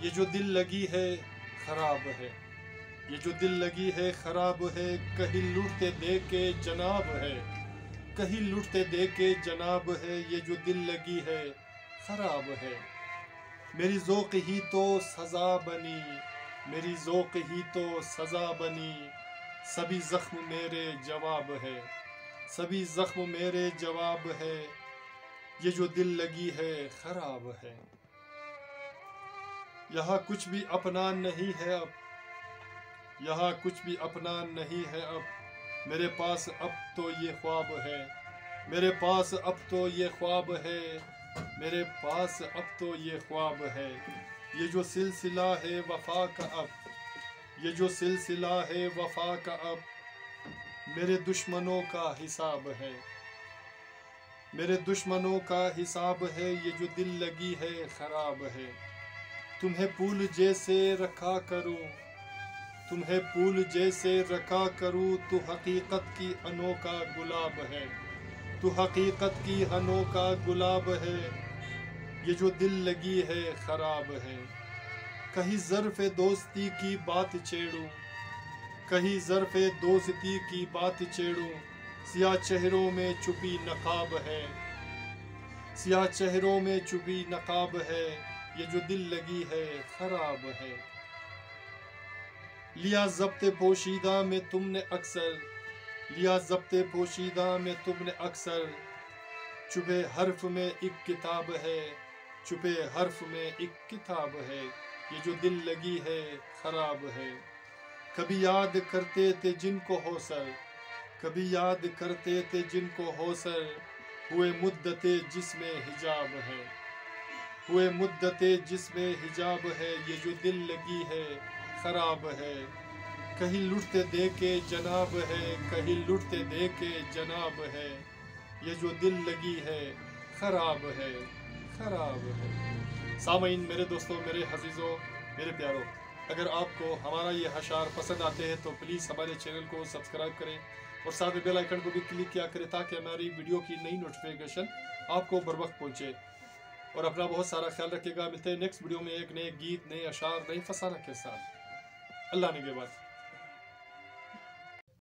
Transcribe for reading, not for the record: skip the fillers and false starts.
ये जो दिल लगी है खराब है, ये जो दिल लगी है खराब है, कहीं लुटते दे के जनाब है, कहीं लुटते दे के जनाब है, ये जो दिल लगी है खराब है। मेरी ज़ौक़ ही तो सज़ा बनी, मेरी ज़ौक़ ही तो सज़ा बनी, सभी ज़ख्म मेरे जवाब है, सभी ज़ख्म मेरे जवाब है, ये जो दिल लगी है खराब है। यहाँ कुछ भी अपना नहीं है अब, यहाँ कुछ भी अपना नहीं है अब, मेरे पास अब तो ये ख्वाब है, मेरे पास अब तो ये ख्वाब है, मेरे पास अब तो ये ख्वाब है। ये जो सिलसिला है वफा का अब, ये जो सिलसिला है वफा का अब, मेरे दुश्मनों का हिसाब है, मेरे दुश्मनों का हिसाब है, ये जो दिल लगी है खराब है। तुम्हें फूल जैसे रखा करूं, तुम्हें फूल जैसे रखा करूं, तू हकीकत की अनोखा गुलाब है, तू हकीकत की अनोखा गुलाब है, ये जो दिल लगी है खराब है। कहीं ज़र्फ़े दोस्ती की बात छेड़ूं, कहीं ज़र्फ़े दोस्ती की बात छेड़ूं, सियाह चेहरों में छुपी नकाब है, सियाह चेहरों में छुपी नकाब है, ये जो दिल लगी है खराब है। लिया ज़ब्ते पोशीदा में तुमने अक्सर, लिया ज़ब्ते पोशीदा में तुमने अक्सर, छुपे हर्फ में एक किताब है, छुपे हर्फ में एक किताब है, ये जो दिल लगी है खराब है। कभी याद करते थे जिनको होसर, कभी याद करते थे जिनको होसर, हुए मुद्दते जिसमें हिजाब है, हुए मुद्दते जिसमें हिजाब है, ये जो दिल लगी है खराब है। कहीं लुटते दे के जनाब है, कहीं लुटते दे के जनाब है, ये जो दिल लगी है खराब है, खराब है। सामीन, मेरे दोस्तों, मेरे हजीज़ों, मेरे प्यारों, अगर आपको हमारा ये अशार पसंद आते हैं तो प्लीज़ हमारे चैनल को सब्सक्राइब करें और साथ में बेल आइकन को भी क्लिक किया करें ताकि हमारी वीडियो की नई नोटिफिकेशन आपको बर वक्त पहुँचे। और अपना बहुत सारा ख्याल रखिएगा। मिलते हैं नेक्स्ट वीडियो में एक नए गीत, नए अशार, नई फसाना के साथ। अल्लाह ने के बाद।